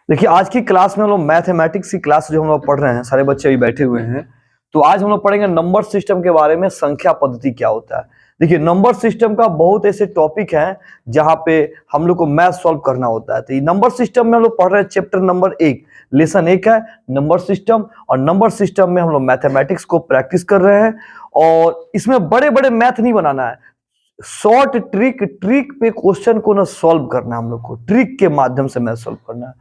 देखिए आज की क्लास में हम लोग मैथमेटिक्स की क्लास जो हम लोग पढ़ रहे हैं, सारे बच्चे अभी बैठे हुए हैं। तो आज हम लोग पढ़ेंगे नंबर सिस्टम के बारे में, संख्या पद्धति क्या होता है। देखिए नंबर सिस्टम का बहुत ऐसे टॉपिक हैं जहां पे हम लोग को मैथ सॉल्व करना होता है। तो ये नंबर सिस्टम में हम लोग पढ़ रहे हैं चैप्टर नंबर 1, लेसन 1 है नंबर सिस्टम। और नंबर सिस्टम में हम लोग मैथमेटिक्स को प्रैक्टिस कर रहे हैं और इसमें बड़े बड़े मैथ नहीं बनाना है, शॉर्ट ट्रिक पे क्वेश्चन को ना सॉल्व करना है। हम लोग को ट्रिक के माध्यम से मैथ सॉल्व करना है।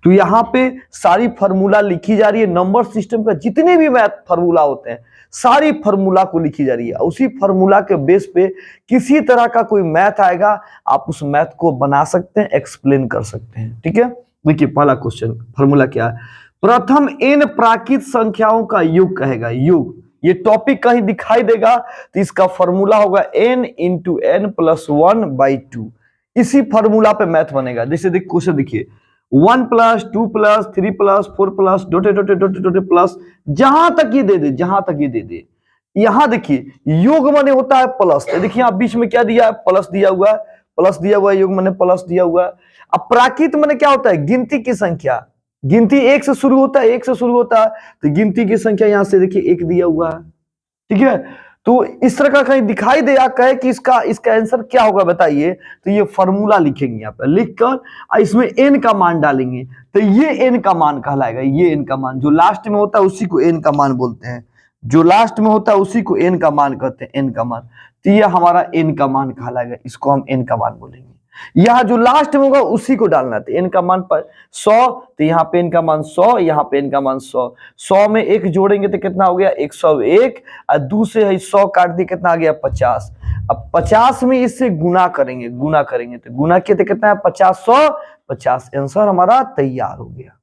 तो यहाँ पे सारी फार्मूला लिखी जा रही है। नंबर सिस्टम का जितने भी मैथ फार्मूला होते हैं सारी फार्मूला को लिखी जा रही है। उसी फार्मूला के बेस पे किसी तरह का कोई मैथ आएगा, आप उस मैथ को बना सकते हैं, एक्सप्लेन कर सकते हैं। ठीक है, देखिए पहला क्वेश्चन फार्मूला क्या है। प्रथम n प्राकृत संख्याओं का योग कहेगा। योग ये टॉपिक कहीं दिखाई देगा तो इसका फॉर्मूला होगा n इंटू एन प्लस 1/2। इसी फॉर्मूला पे मैथ बनेगा। जैसे देखिए क्वेश्चन देखिए 1 plus 2 plus 3 plus 4 plus dot dot dot dot plus, जहां तक ये दे दे, जहां तक ये दे दे। यहां देखिए योग माने होता है प्लस। देखिए यहां बीच में क्या दिया है, प्लस दिया हुआ है, प्लस दिया हुआ है, योग माने प्लस दिया हुआ है। अब प्राकृत माने क्या होता है, गिनती की संख्या। गिनती एक से शुरू होता है, एक से शुरू होता है, तो गिनती की संख्या यहां से देखिए एक दिया हुआ है। ठीक है, तो इस तरह का कहीं दिखाई दे या कहे कि इसका आंसर क्या होगा बताइए, तो ये फॉर्मूला लिखेंगे यहाँ पे, लिखकर इसमें n का मान डालेंगे तो ये n का मान कहलाएगा। ये n का मान जो लास्ट में होता है उसी को n का मान बोलते हैं। जो लास्ट में होता है उसी को n का मान कहते हैं, n का मान। तो ये हमारा n का मान कहलाएगा, इसको हम n का मान बोलेंगे। यहाँ जो लास्ट में होगा उसी को डालना था। n का मान पर 100, तो यहाँ पे n का मान 100, यहाँ पे n का मान 100। 100 में 1 जोड़ेंगे तो कितना हो गया 101, और 2 से 100 काट दिए कितना आ गया 50। अब 50 में इससे गुना करेंगे, गुना करेंगे तो गुना किए तो कितना है 50 100 50। आंसर हमारा तैयार हो गया।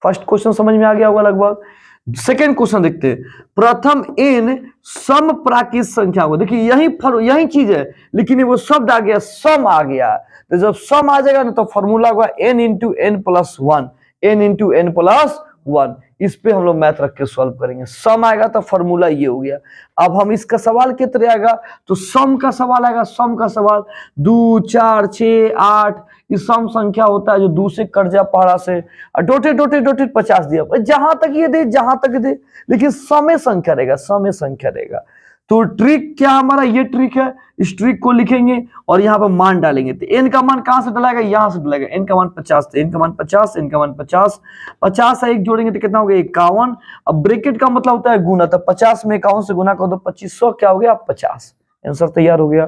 फर्स्ट क्वेश्चन समझ में आ गया होगा लगभग। सेकेंड क्वेश्चन देखते हैं। प्रथम n सम प्राकृत संख्या को, देखिए यही चीज है, लेकिन वो शब्द आ गया, सम आ गया। तो जब सम आ जाएगा ना तो फॉर्मूला होगा n into n plus 1, n into n plus 1। इस पे हम लोग मैथ रख के सॉल्व करेंगे। सम आएगा तो फॉर्मूला ये हो गया। अब हम इसका सवाल किस तरह आएगा, तो सम का सवाल आएगा। सम का सवाल 2 4 6 8, ये सम संख्या होता है जो 2 से कट जा पहाड़ा से, और डोटे डोटे डोटे 50 दिया, जहां तक ये दे, जहां तक दे, लेकिन समय संख्या रहेगा, समय संख्या रहेगा। तो ट्रिक क्या हमारा, ये ट्रिक है। इस ट्रिक को लिखेंगे और यहाँ पर मान डालेंगे। तो n का मान कहां से डलाएगा, यहां से डलाएगा। n का मान 50, तो n का मान 50, n का मान 50, 50 से 1 जोड़ेंगे तो कितना हो गया 51। अब ब्रैकेट का मतलब होता है गुना, तो 50 में 51 से गुना कर दो, 2500 क्या हो गया 50। आंसर तैयार हो गया।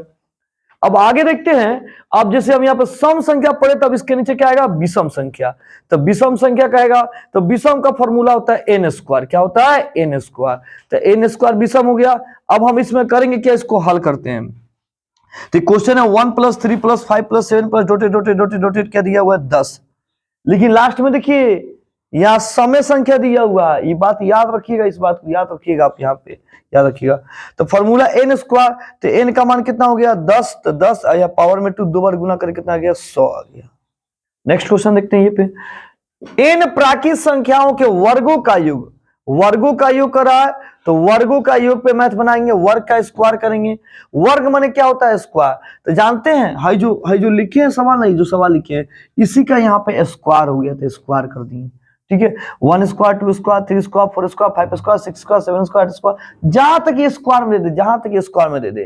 अब आगे देखते हैं। अब जैसे हम यहाँ पर सम संख्या पढ़े तब इसके नीचे क्या आएगा, विषम संख्या। तो विषम संख्या कहेगा तो विषम का फॉर्मूला होता है एन स्क्वायर। क्या होता है, एन स्क्वायर। तो एन स्क्वायर विषम हो गया। अब हम इसमें करेंगे क्या, इसको हल करते हैं। तो क्वेश्चन है 1 प्लस 3 प्लस 5 प्लस 7 प्लस डोटेड डोटेड डोटेड डोटेड क्या दिया हुआ है 10। लेकिन लास्ट में देखिए यहाँ समय संख्या दिया हुआ है। ये बात याद रखिएगा, इस बात को याद रखिएगा, आप यहाँ पे याद रखिएगा। तो फॉर्मूला एन स्क्वायर, तो एन का मान कितना हो गया 10, तो 10 या पावर में 2 बार गुना करके कितना आ गया 100 आ गया। नेक्स्ट क्वेश्चन देखते हैं ये पे। एन प्राकृत संख्याओं के वर्गों का योग, वर्गों का योग करा है तो वर्गों का योग पे मैथ बनाएंगे, वर्ग का स्क्वायर करेंगे। वर्ग माने क्या होता है स्क्वायर, तो जानते हैं हाई जो लिखे हैं सवाल, नहीं जो सवाल लिखे हैं इसी का यहाँ पे स्क्वायर हो गया, तो स्क्वायर कर दिए। ठीक है, 1 square 2 square 3 square 4 square 5 square 6 square 7 square 8 square, जहां तक ये स्क्वायर में दे दे, जहां तक ये स्क्वायर में दे दे।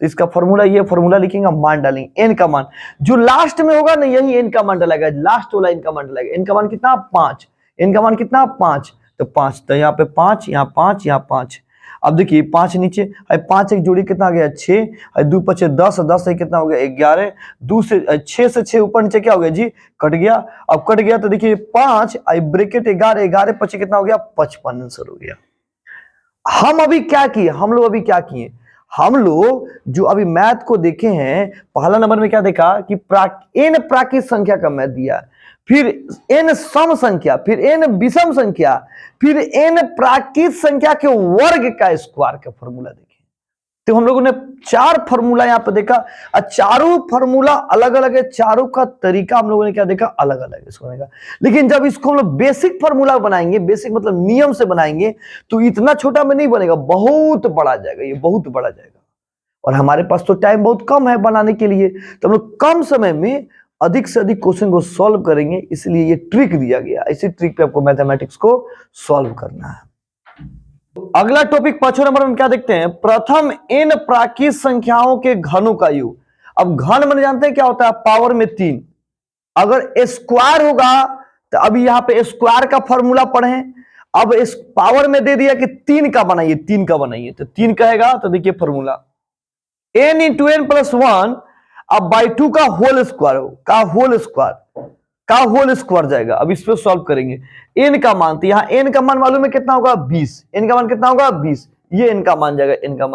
तो इसका फॉर्मूला ये फॉर्मूला लिखेंगे, मान डालेंगे। एन का मान जो लास्ट में होगा ना यही एन का मान डालेगा, लास्ट वाला एन का मान डालेगा। एन का मान कितना 5, एन का मान कितना 5, तो 5, तो यहाँ पे 5, यहाँ 5, यहाँ 5। अब देखिए 5 नीचे, 5 एक जोड़ी कितना आ गया 6, 2 5 10, 10 से कितना हो गया 11, 2 से 6 से 6 ऊपर नीचे क्या हो गया जी, कट गया। अब कट गया तो देखिए 5 ब्रैकेट 11, 11 5 कितना हो गया 55। आंसर हो गया। हम अभी क्या किए, हम लोग अभी क्या किए, हम लोग जो अभी मैथ को देखे हैं, पहला नंबर में क्या देखा कि एन प्राकृत संख्या का मैथ दिया, फिर एन सम संख्या, फिर एन विषम संख्या, फिर एन प्राकृत संख्या के वर्ग का स्क्वायर का फॉर्मूला देखे। तो हम लोगों ने 4 फॉर्मूला यहाँ पे देखा, और चारों फॉर्मूला अलग अलग है, चारों का तरीका हम लोगों ने क्या देखा अलग अलग है इसको देखा। लेकिन जब इसको हम लोग बेसिक फॉर्मूला बनाएंगे, बेसिक मतलब नियम से बनाएंगे, तो इतना छोटा में नहीं बनेगा, बहुत बड़ा जाएगा, ये बहुत बड़ा जाएगा। और हमारे पास तो टाइम बहुत कम है बनाने के लिए, तो हम लोग कम समय में अधिक से अधिक क्वेश्चन को सॉल्व करेंगे, इसलिए ये ट्रिक दिया गया। इसी ट्रिक पे आपको मैथमेटिक्स को सॉल्व करना है। अगला टॉपिक 5 नंबर में क्या देखते हैं, प्रथम n प्राकृत संख्याओं के घनों का योग। अब घन मैंने जानते हैं क्या होता है, पावर में 3। अगर स्क्वायर होगा तो अभी यहां पे स्क्वायर का फॉर्मूला पढ़े, अब इस पावर में दे दिया कि 3 का बनाइए, 3 का बनाइए, तो 3 कहेगा तो देखिए formula n into n plus 1 अब बाई 2 का होल स्क्वायर जाएगा। अब इस पे सॉल्व करेंगे। n का मान, तो यहां n का मान मालूम है कितना होगा 20, n का मान कितना होगा 20, ये n का मान जाएगा, n का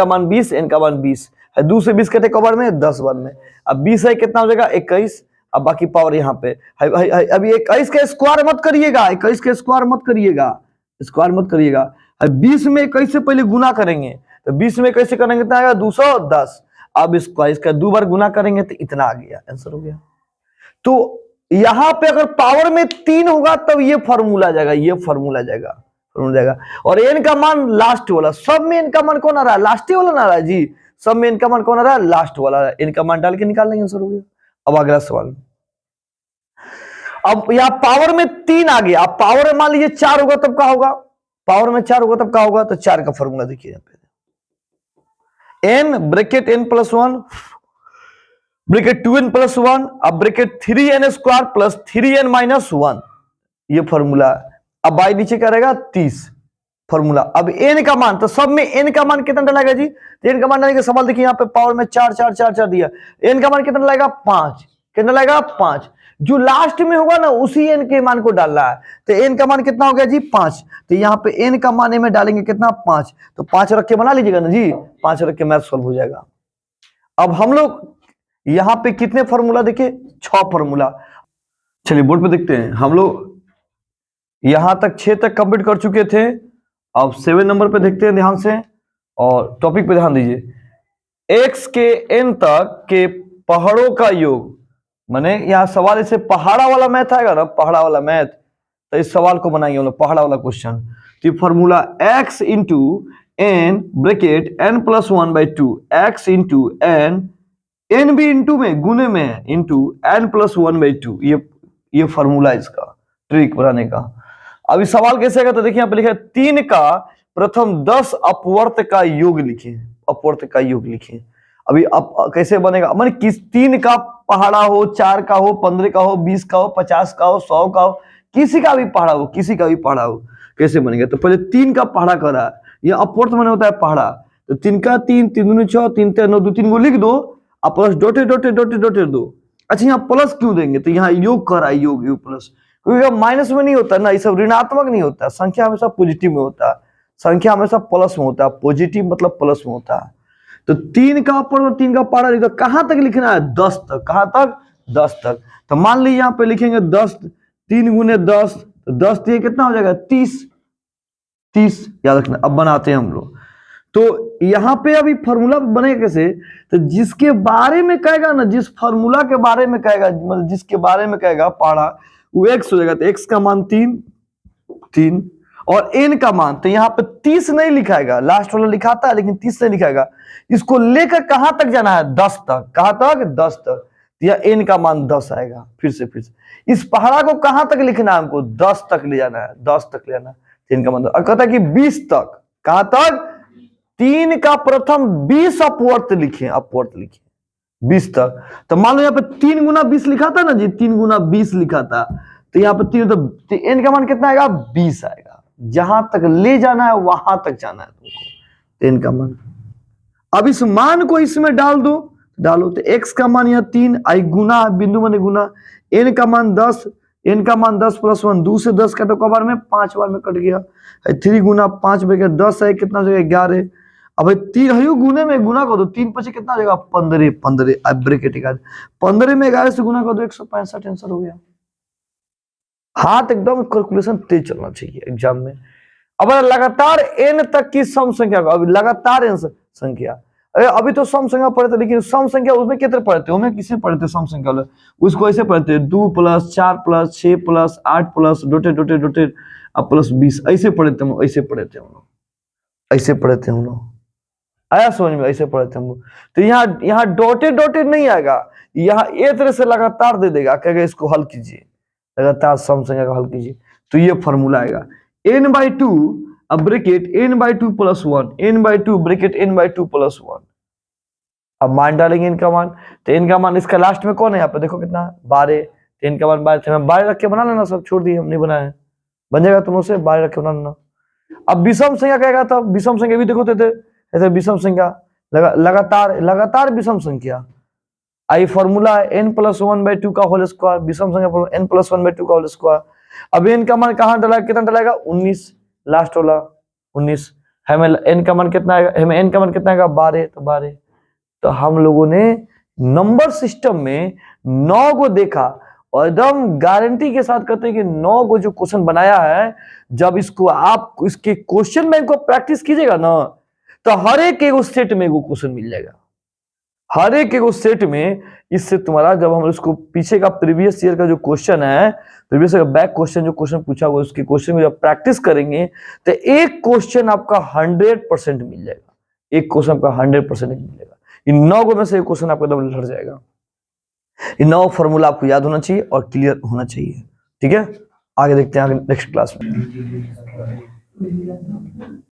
मान 20, n का मान 20 है, 2 से 20 कटे कबर में 10 बार में, अब 20 है कितना हो जाएगा 21, अब बाकी पावर यहाँ पे अब 21 का स्क्वायर मत करिएगा, 21 का स्क्वायर मत करिएगा, 20 में 21 से पहले गुना करेंगे, तो 20 में कैसे करेंगे कितना आएगा 210, अब इसका 2 बार गुना करेंगे तो इतना आ गया, आंसर हो गया। तो यहां पे अगर पावर में 3 होगा तब ये फॉर्मूला जाएगा, और n का मान लास्ट वाला, सब में n का मान कौन आ रहा है, लास्ट वाला ना आ रहा है जी, सब में n का मान कौन आ रहा है, लास्ट वाला, n का मान डाल के निकाल लेंगे, आंसर हो गया। अब अगला सवाल, अब यहां पावर में 3 आ गया, अब पावर में मान लीजिए 4 होगा तब क्या होगा, पावर में 4 होगा तब क्या होगा, तो 4 का फॉर्मूला देखिए यहां पे, n bracket n plus 1 bracket 2n plus 1 अब bracket 3n square plus 3n minus 1, ये फॉर्मूला। अब बाई नीचे क्या रहेगा 30 फॉर्मूला। अब n का मान, तो सब में n का मान कितना डालेगा जी, तो n का मान डालेंगे, सवाल देखिए यहाँ पे पावर में 4 4 4 4 दिया, n का मान कितना डालेगा 5, कितना डालेगा 5, जो लास्ट में होगा ना उसी n के मान को डाल रहा है, तो n का मान कितना हो गया जी 5, तो यहाँ पे n का मान में डालेंगे कितना 5, तो 5 रख के बना लीजिएगा ना जी, 5 रख के मैथ सॉल्व हो जाएगा। अब हम लोग यहाँ पे कितने फॉर्मूला देखे, 6 फॉर्मूला। चलिए बोर्ड पे देखते हैं, हम लोग यहां तक 6 तक कंप्लीट कर चुके थे, अब 7 नंबर पे देखते हैं ध्यान से, और टॉपिक पे ध्यान दीजिए, x के n तक के पहाड़ों का योग, माने यहाँ सवाल ऐसे पहाड़ा वाला मैथ आएगा ना, पहाड़ा वाला मैथ, तो इस सवाल को बनाएंगे हम लोग पहाड़ा वाला क्वेश्चन। तो formula x into n bracket n plus 1/2 x into n भी इंटू में गुने में है, इंटू n प्लस 1/2, ये फॉर्मूला इसका ट्रिक बनाने का। अब इस सवाल कैसे आएगा, तो देखिए यहाँ पे लिखा है 3 का प्रथम 10 अपवर्त का योग लिखे, अभी अब कैसे बनेगा, माने किस 3 का पहाड़ा हो, 4 का हो, 15 का हो, 20 का हो, 50 का हो, 100 का हो, किसी का भी पहाड़ा हो, कैसे बनेगा, तो पहले 3 का पहाड़ा करा, ये अपवर्त माने होता है पहाड़ा, तो 3 का 3, 3 दूनी 6, 3 3 9, 2 3 को लिख दो, अब प्लस डॉटेड दो। अच्छा यहाँ प्लस क्यों देंगे, तो यहाँ योग करा, योग प्लस, क्योंकि माइनस में नहीं होता ना, ये सब ऋणात्मक नहीं होता, संख्या हमेशा पॉजिटिव में होता है, संख्या हमेशा प्लस में होता है, पॉजिटिव मतलब प्लस में होता है। तो 3 का ऊपर में 3 का पहाड़ा लिखा, कहां तक लिखना है 10 तक, कहां तक 10 तक, तो मान लीजिए यहाँ पे लिखेंगे 10, 3 गुने 10, तो 10 दिए कितना हो जाएगा 30 याद रखना। अब बनाते हैं हम लोग, तो यहां पे अभी फॉर्मूला बनेगा कैसे, तो जिसके बारे में कहेगा ना, जिस फॉर्मूला के बारे में कहेगा, मतलब जिसके बारे में कहेगा पहाड़ा, वो x हो जाएगा, तो x का मान 3 और n का मान, तो यहाँ पे 30 नहीं लिखाएगा, लास्ट वाला लिखाता है लेकिन 30 नहीं लिखाएगा, इसको लेकर कहां तक जाना है 10 तक, कहां तक 10 तक, या n का मान 10 आएगा। फिर से इस पहाड़ा को कहां तक लिखना है, हमको 10 तक ले जाना है, 10 तक ले जाना है, n का मान, और कहता है कि 20 तक, कहां तक 3 का प्रथम 20 अपवर्त लिखे 20 तक, तो मान लो यहाँ पे 3 गुना 20 लिखा था ना जी, 3 गुना 20 लिखा था, तो यहाँ पे 3, तो n का मान कितना आएगा 20 आएगा, जहां तक ले जाना है वहां तक जाना है तुमको, n का मान। अब इस मान को इसमें डालो, तो x का मान यहाँ 3 आई गुना, बिंदु माने गुना, n का मान 10, n का मान 10 प्लस 1, 2 से 10 कटो बार में 5 बार में कट गया, 3 गुना 5 बजे 10 है, कितना हो जाएगा 11, अब 3 हयू गुने में गुना कर दो, 3 पचे कितना हो जाएगा 15, अब ब्रैकेट 15 में 11 से गुना कर दो 165, आंसर हो गया। हाथ एकदम कैलकुलेशन तेज चलना चाहिए एग्जाम में। अब लगातार n तक की सम संख्या, अब लगातार n संख्या, अरे अभी तो सम संख्या पढ़े थे, लेकिन सम संख्या उसमें कितने पढ़ते, हमें किसे पढ़ते सम संख्या वाले, उसको ऐसे पढ़ते 2 plus 4 plus 6 plus 8 plus dotted अब प्लस 20, ऐसे पढ़े थे हम लोग, आया समझ में? ऐसे पढ़े थे हम लोग। तो यहाँ डॉटेड डॉटेड नहीं आएगा, यहाँ ए तरह से लगातार दे देगा, कहेगा इसको हल कीजिए, लगातार सम संख्या का हल कीजिए। तो ये फॉर्मूला आएगा n/2 अब bracket n/2 + 1, n/2 bracket n/2 + 1। अब मान डालेंगे इनका मान, तो इनका मान इसका लास्ट में कौन है यहाँ पे देखो कितना 12, तो इनका मान 12 थे, 12 रख के बना लेना, सब छोड़ दिए हम नहीं बनाए, बन जाएगा तुम उससे 12 रख के बना लेना। अब विषम संख्या कहेगा, तो विषम संख्या भी देखो थे ऐसे विषम संख्या लगातार विषम संख्या, आई फॉर्मूला है n + 1/2 का होल स्क्वायर, विषम संख्या n + 1/2 का होल स्क्वायर। अब n का मान कहाँ डला, कितना डलाएगा 19, लास्ट वाला 19, हमें n का मान कितना आएगा, हमें n का मान कितना आएगा 12, तो 12। तो हम लोगों ने नंबर सिस्टम में 9 को देखा और एकदम गारंटी के साथ कहते हैं कि 9 को जो क्वेश्चन बनाया है, जब इसको आप इसके क्वेश्चन बैंक को प्रैक्टिस कीजिएगा ना, तो हर एक सेट में एगो क्वेश्चन मिल जाएगा, हर एक सेट में। इससे तुम्हारा जब हम उसको पीछे का प्रीवियस ईयर का जो क्वेश्चन है, प्रीवियस ईयर बैक क्वेश्चन जो क्वेश्चन पूछा हुआ, उसके क्वेश्चन में जब प्रैक्टिस करेंगे तो एक क्वेश्चन आपका 100% मिल जाएगा, एक क्वेश्चन आपका 100% मिलेगा। इन 9 में से एक क्वेश्चन आपका एकदम लड़ जाएगा। इन 9 फॉर्मूला आपको याद होना चाहिए और क्लियर होना चाहिए, ठीक है। आगे देखते हैं आगे नेक्स्ट क्लास में।